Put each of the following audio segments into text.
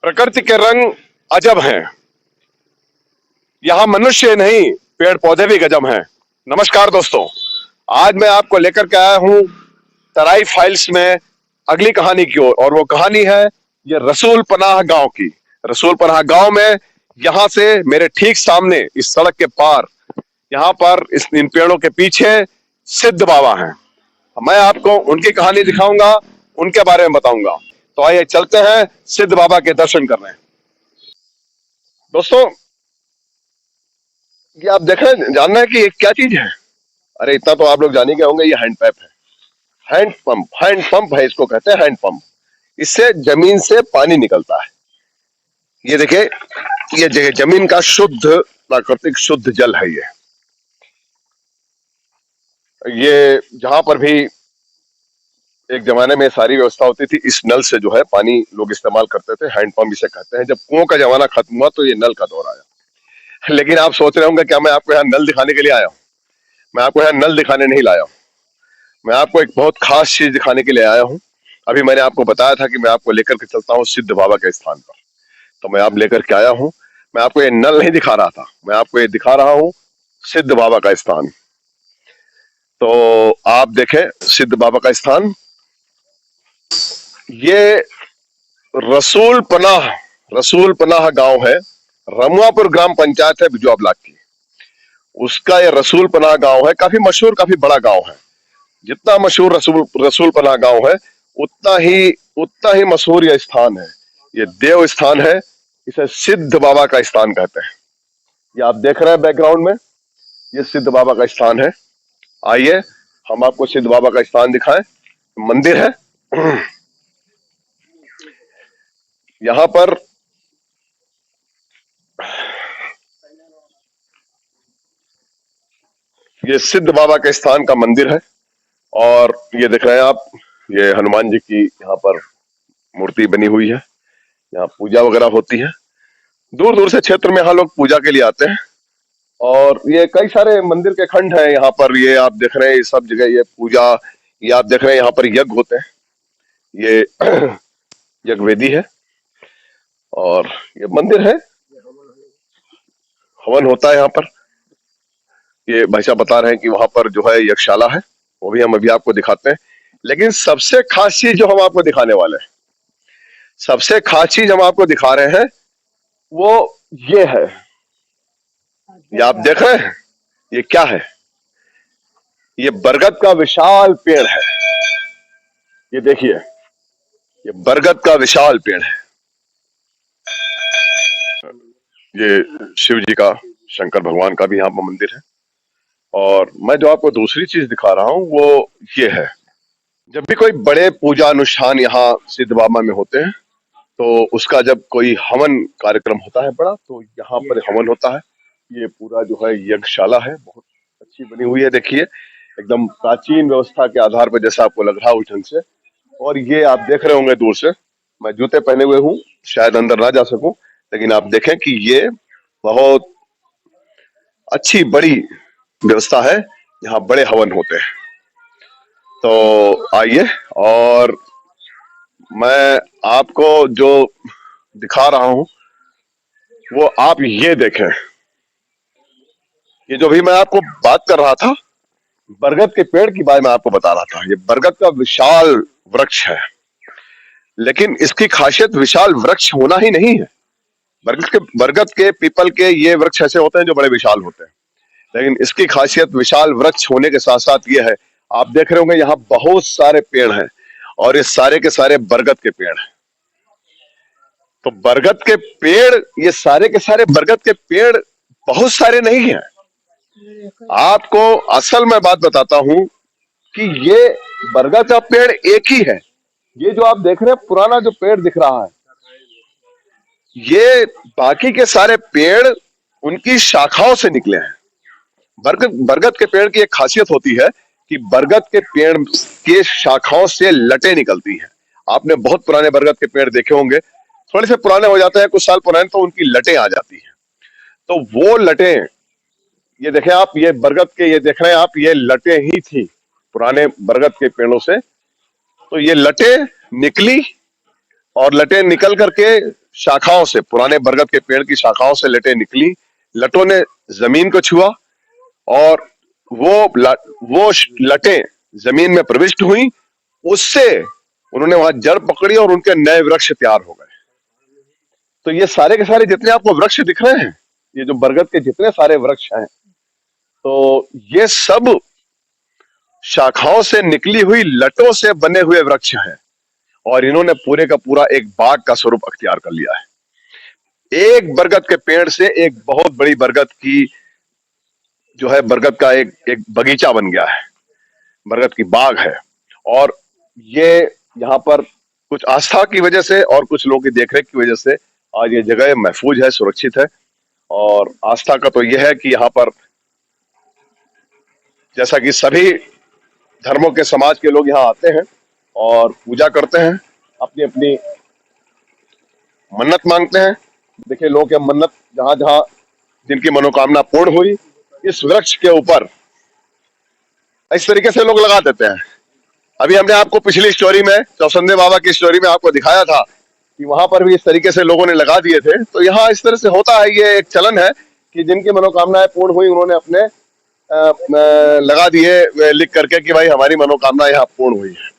प्रकृति के रंग अजब हैं। यहाँ मनुष्य नहीं, पेड़ पौधे भी गजब हैं। नमस्कार दोस्तों, आज मैं आपको लेकर के आया हूँ तराई फाइल्स में अगली कहानी की ओर, और वो कहानी है ये रसूल पनाह गांव की। रसूल पनाह गांव में यहाँ से मेरे ठीक सामने इस सड़क के पार, यहाँ पर इन पेड़ों के पीछे सिद्ध बाबा हैं। मैं आपको उनकी कहानी दिखाऊंगा, उनके बारे में बताऊंगा। तो आइए चलते हैं सिद्ध बाबा के दर्शन करने। दोस्तों, ये आप देख रहे हैं, जानना है कि ये क्या चीज है? अरे इतना तो आप लोग जान ही गए होंगे, ये हैंड पैप है। हैंड पंप है, इसको कहते हैं हैंड पंप। इससे जमीन से पानी निकलता है। ये देखिए, ये जमीन का शुद्ध प्राकृतिक शुद्ध जल है। ये जहां पर भी एक जमाने में सारी व्यवस्था होती थी, इस नल से जो है पानी लोग इस्तेमाल करते थे। हैंड पंप इसे कहते हैं। जब कुओं का जमाना खत्म हुआ तो ये नल का दौर आया। लेकिन आप सोच रहे होंगे क्या मैं आपको यहाँ नल दिखाने के लिए आया हूँ? मैं आपको यहाँ नल दिखाने नहीं लाया हूँ। मैं आपको एक बहुत खास चीज दिखाने के लिए आया हूँ। अभी मैंने आपको बताया था कि मैं आपको लेकर के चलता हूँ सिद्ध बाबा के स्थान पर, तो मैं आप लेकर के आया हूँ। मैं आपको ये नल नहीं दिखा रहा था, मैं आपको ये दिखा रहा हूँ सिद्ध बाबा का स्थान। तो आप देखें सिद्ध बाबा का स्थान। ये रसूल पनाह गांव है। रमुआपुर ग्राम पंचायत है बिजवा ब्लॉक की, उसका ये रसूल पनाह गांव है। काफी मशहूर, काफी बड़ा गांव है। जितना मशहूर रसूल पनाह गांव है, उतना ही मशहूर यह स्थान है। ये देव स्थान है, इसे सिद्ध बाबा का स्थान कहते हैं। ये आप देख रहे हैं बैकग्राउंड में, ये सिद्ध बाबा का स्थान है। आइए हम आपको सिद्ध बाबा का स्थान दिखाएं। मंदिर है यहाँ पर। ये सिद्ध बाबा के स्थान का मंदिर है, और ये देख रहे हैं आप, ये हनुमान जी की यहाँ पर मूर्ति बनी हुई है। यहाँ पूजा वगैरह होती है। दूर दूर से क्षेत्र में यहाँ लोग पूजा के लिए आते हैं। और ये कई सारे मंदिर के खंड हैं यहाँ पर। ये आप देख रहे हैं, सब जगह ये पूजा, ये आप देख रहे हैं यहाँ पर यज्ञ होते हैं। ये यज्ञ वेदी है और ये मंदिर है, हवन होता है यहाँ पर। ये भाई साहब बता रहे हैं कि वहां पर जो है यज्ञशाला है, वो भी हम अभी आपको दिखाते हैं। लेकिन सबसे खास चीज जो हम आपको दिखाने वाले हैं, सबसे खास चीज हम आपको दिखा रहे हैं, वो ये है। ये आप देख रहे हैं, ये क्या है? ये बरगद का विशाल पेड़ है। ये देखिए, ये बरगद का विशाल पेड़ है। ये शिव जी का, शंकर भगवान का भी यहाँ पर मंदिर है। और मैं जो आपको दूसरी चीज दिखा रहा हूँ वो ये है। जब भी कोई बड़े पूजा अनुष्ठान यहाँ सिद्ध बाबा में होते हैं, तो उसका जब कोई हवन कार्यक्रम होता है बड़ा, तो यहाँ पर हवन होता है। ये पूरा जो है यज्ञशाला है, बहुत अच्छी बनी हुई है। देखिए, एकदम प्राचीन व्यवस्था के आधार पर, जैसा आपको लग रहा है उस ढंग से। और ये आप देख रहे होंगे दूर से, मैं जूते पहने हुए हूँ, शायद अंदर ना जा सकूं, लेकिन आप देखें कि ये बहुत अच्छी बड़ी व्यवस्था है। यहाँ बड़े हवन होते हैं। तो आइए, और मैं आपको जो दिखा रहा हूं वो आप ये देखें। ये जो भी मैं आपको बात कर रहा था, बरगद के पेड़ की बात मैं आपको बता रहा था। ये बरगद का विशाल वृक्ष है, लेकिन इसकी खासियत विशाल वृक्ष होना ही नहीं है। बरगद के पीपल के ये वृक्ष ऐसे होते हैं जो बड़े विशाल होते हैं, लेकिन इसकी खासियत विशाल वृक्ष होने के साथ साथ ये है, आप देख रहे होंगे यहाँ बहुत सारे पेड़ हैं, और ये सारे के सारे बरगद के पेड़ हैं। तो बरगद के पेड़, ये सारे के सारे बरगद के पेड़ बहुत सारे नहीं हैं। आपको असल में बात बताता हूं कि ये बरगद का पेड़ एक ही है। ये जो आप देख रहे हैं पुराना जो पेड़ दिख रहा है, ये बाकी के सारे पेड़ उनकी शाखाओं से निकले हैं। बरगद के पेड़ की एक खासियत होती है कि बरगद के पेड़ के शाखाओं से लटें निकलती हैं। आपने बहुत पुराने बरगद के पेड़ देखे होंगे, थोड़े से पुराने हो जाते हैं, कुछ साल पुराने, तो उनकी लटें आ जाती हैं। तो वो लटें, ये देखें आप, ये बरगद के, ये देख रहे हैं आप, ये लटें ही थी पुराने बरगद के पेड़ों से। तो ये लटें निकली, और लटें निकल करके शाखाओं से, पुराने बरगद के पेड़ की शाखाओं से लटें निकली, लटों ने जमीन को छुआ और वो लटें जमीन में प्रविष्ट हुई, उससे उन्होंने वहां जड़ पकड़ी और उनके नए वृक्ष तैयार हो गए। तो ये सारे के सारे जितने आपको वृक्ष दिख रहे हैं, ये जो बरगद के जितने सारे वृक्ष हैं, तो ये सब शाखाओं से निकली हुई लटों से बने हुए वृक्ष हैं और इन्होंने पूरे का पूरा एक बाग का स्वरूप अख्तियार कर लिया है। एक बरगद के पेड़ से एक बहुत बड़ी बरगद की जो है बरगद का एक बगीचा बन गया है, बरगद की बाग है। और ये यहाँ पर कुछ आस्था की वजह से और कुछ लोगों की देखरेख की वजह से आज ये जगह महफूज है, सुरक्षित है। और आस्था का तो यह है कि यहाँ पर जैसा कि सभी धर्मों के समाज के लोग यहाँ आते हैं और पूजा करते हैं, अपनी अपनी मन्नत मांगते हैं। देखिए लोगों के मन्नत जहां जहां जिनकी मनोकामना पूर्ण हुई, इस वृक्ष के ऊपर इस तरीके से लोग लगा देते हैं। अभी हमने आपको पिछली स्टोरी में, चौसंदे बाबा की स्टोरी में आपको दिखाया था कि वहां पर भी इस तरीके से लोगों ने लगा दिए थे। तो यहाँ इस तरह से होता है, ये एक चलन है कि जिनकी मनोकामनाएं पूर्ण हुई उन्होंने अपने लगा दिए लिख करके कि भाई हमारी मनोकामना यहाँ पूर्ण हुई है।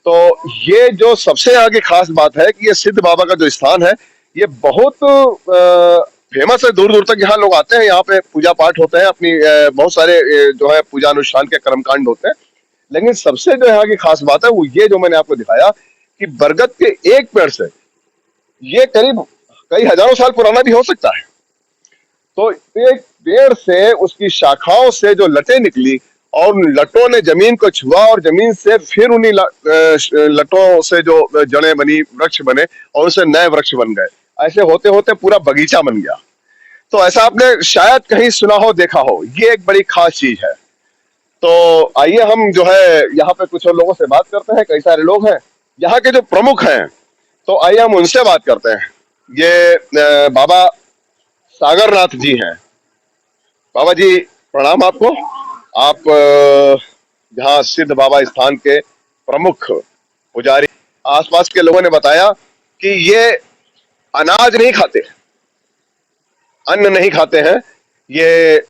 तो ये जो सबसे आगे खास बात है कि ये सिद्ध बाबा का जो स्थान है, ये बहुत फेमस है। दूर दूर तक यहाँ लोग आते हैं, यहाँ पे पूजा पाठ होते हैं, अपनी बहुत सारे जो है पूजा अनुष्ठान के कर्मकांड होते हैं। लेकिन सबसे जो यहाँ की खास बात है वो ये जो मैंने आपको दिखाया कि बरगद के एक पेड़ से, ये करीब कई हजारों साल पुराना भी हो सकता है, तो एक पेड़ से उसकी शाखाओं से जो लटें निकली और उन लटों ने जमीन को छुआ और जमीन से फिर उन्हीं लटों से जो जड़ें बनी, वृक्ष बने और उससे नए वृक्ष बन गए। ऐसे होते होते पूरा बगीचा बन गया। तो ऐसा आपने शायद कहीं सुना हो, देखा हो, ये एक बड़ी खास चीज है। तो आइए हम जो है यहाँ पे कुछ और लोगों से बात करते हैं। कई सारे लोग हैं यहाँ के जो प्रमुख हैं, तो आइए हम उनसे बात करते हैं। ये बाबा सागरनाथ जी हैं। बाबा जी प्रणाम आपको। आप जहाँ सिद्ध बाबा स्थान के प्रमुख पुजारी, आसपास के लोगों ने बताया कि ये अनाज नहीं खाते, अन्न नहीं खाते हैं, ये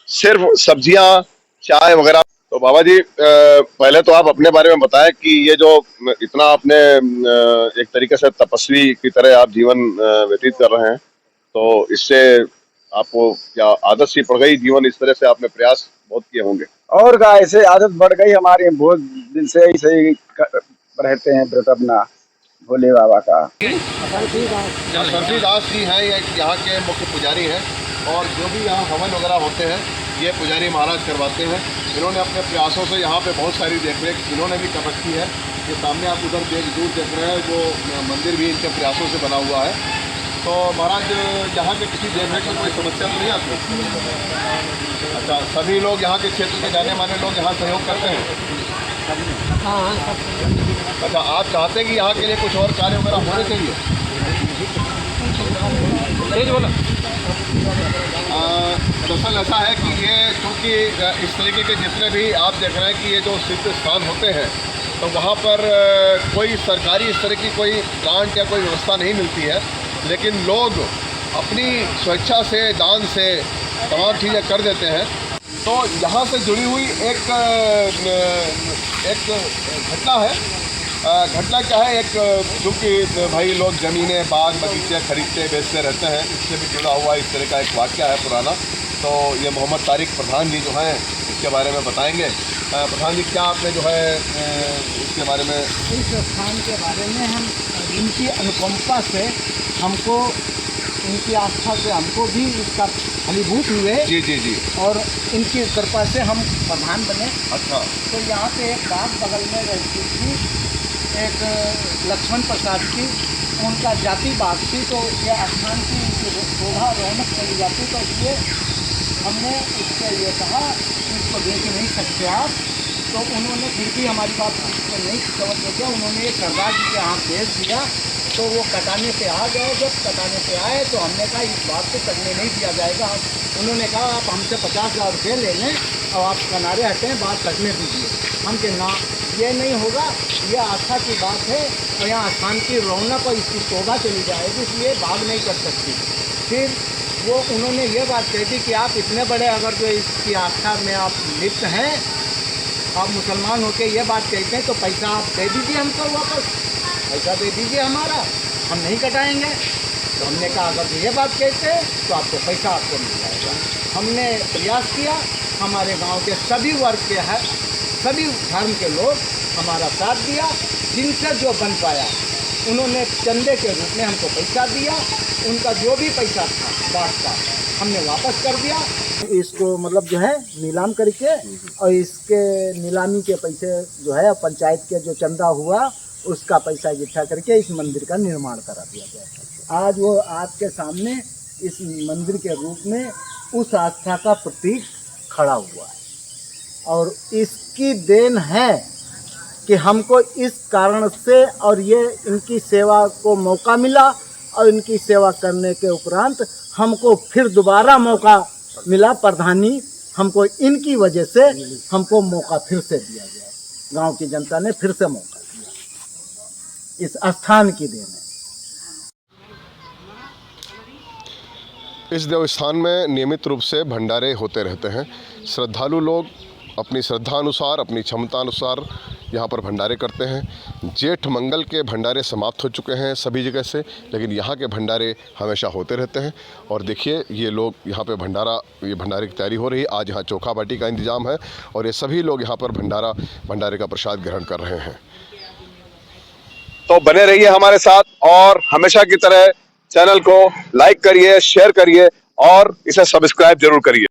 सिर्फ सब्जियां, चाय वगैरह। तो बाबा जी पहले तो आप अपने बारे में बताएं कि ये जो इतना आपने एक तरीके से तपस्वी की तरह आप जीवन व्यतीत कर रहे हैं, तो इससे आपको क्या आदत सी पड़ गई जीवन, इस तरह से आपने प्रयास बहुत किए होंगे? और का ऐसे आदत बढ़ गई हमारी, बहुत दिन से ऐसे ही रहते हैं व्रत अपना भोले बाबा का। सरसी दास जी हैं, यहाँ के मुख्य पुजारी हैं और जो भी यहाँ हवन वगैरह होते हैं ये पुजारी महाराज करवाते हैं। इन्होंने अपने प्रयासों से यहाँ पे बहुत सारी देखरेख इन्होंने भी कर रखी है। ये सामने आप उधर दूर देख रहे हैं, वो मंदिर भी इनके प्रयासों से बना हुआ है। तो महाराज यहाँ के किसी देखरेख में कोई समस्या तो नहीं आती? अच्छा, सभी लोग यहाँ के क्षेत्र के जाने माने लोग यहाँ सहयोग करते हैं? अच्छा, आप चाहते हैं कि यहाँ के लिए कुछ और कार्य वगैरह होने चाहिए? दरअसल ऐसा है कि ये क्योंकि इस तरीके के जितने भी आप देख रहे हैं कि ये जो सिद्ध स्थान होते हैं, तो वहाँ पर कोई सरकारी इस तरह की कोई ग्रांट या कोई व्यवस्था नहीं मिलती है, लेकिन लोग अपनी स्वेच्छा से, दान से तमाम चीज़ें कर देते हैं। तो यहाँ से जुड़ी हुई एक घटना है। घटना क्या है, एक चूँकि भाई लोग ज़मीनें, बाग बगीचे खरीदते बेचते रहते हैं, इससे भी जुड़ा हुआ इस तरह का एक वाक़या है पुराना। तो ये मोहम्मद तारिक प्रधान जी जो हैं इसके बारे में बताएंगे। प्रधान जी, क्या आपने जो है इसके बारे में? इस स्थान के बारे में हम इनकी अनुकंपा से, हमको इनकी आस्था से हमको भी इसका फलीभूत हुए। जी जी जी। और इनकी कृपा से हम प्रधान बने। अच्छा। तो यहाँ पे एक बाग बगल में रहती थी, एक लक्ष्मण प्रसाद की, उनका जाति बाग थी। तो ये स्थान की इनकी शोभा रौनक चली जाती, तो इसलिए हमने उससे ये कहा इसको बेच नहीं सकते आप। तो उन्होंने फिर भी हमारी बात को नहीं तवज्जो किया, उन्होंने सरदार जी के यहाँ भेज दिया। तो वो कटाने पे आ गए। जब कटाने पे आए तो हमने कहा इस बात को करने नहीं दिया जाएगा। उन्होंने कहा आप हमसे 50,000 रुपये ले लें और आप किनारे हटें, बात करने दीजिए। हम के ना, ये नहीं होगा, ये आस्था की बात है और यहाँ स्थान की रौनक और इसकी शोभा चली जाएगी, इसलिए भाग नहीं कर सकती। फिर वो उन्होंने ये बात कही थी कि आप इतने बड़े अगर जो इसकी आस्था में आप लिप्त हैं, आप मुसलमान होकर ये बात कहते हैं, तो पैसा आप दे दीजिए हमको वापस, पैसा दे दीजिए हमारा, हम नहीं कटाएंगे। तो हमने कहा अगर तो ये बात कहते हैं तो आपको पैसा आपको मिल जाएगा। हमने प्रयास किया, हमारे गांव के सभी वर्ग के है, सभी धर्म के लोग हमारा साथ दिया, जिनसे जो बन पाया उन्होंने चंदे के रूप में हमको पैसा दिया। उनका जो भी पैसा था बात का हमने वापस कर दिया। इसको मतलब जो है नीलाम करके और इसके नीलामी के पैसे जो है पंचायत के जो चंदा हुआ उसका पैसा इकट्ठा करके इस मंदिर का निर्माण करा दिया गया। आज वो आपके सामने इस मंदिर के रूप में उस आस्था का प्रतीक खड़ा हुआ है और इसकी देन है कि हमको इस कारण से और ये इनकी सेवा को मौका मिला और इनकी सेवा करने के उपरांत हमको फिर दोबारा मौका मिला। प्रधानी हमको इनकी वजह से हमको मौका फिर से दिया गया, गांव की जनता ने फिर से मौका दिया, इस स्थान की देन है। इस देवस्थान में नियमित रूप से भंडारे होते रहते हैं। श्रद्धालु लोग अपनी श्रद्धा अनुसार, अपनी क्षमता अनुसार यहाँ पर भंडारे करते हैं। जेठ मंगल के भंडारे समाप्त हो चुके हैं सभी जगह से, लेकिन यहाँ के भंडारे हमेशा होते रहते हैं। और देखिए ये लोग यहाँ पे ये भंडारे की तैयारी हो रही है। आज यहाँ चोखा बाटी का इंतज़ाम है और ये सभी लोग यहाँ पर भंडारे का प्रसाद ग्रहण कर रहे हैं। तो बने रहिए हमारे साथ और हमेशा की तरह चैनल को लाइक करिए, शेयर करिए और इसे सब्सक्राइब जरूर करिए।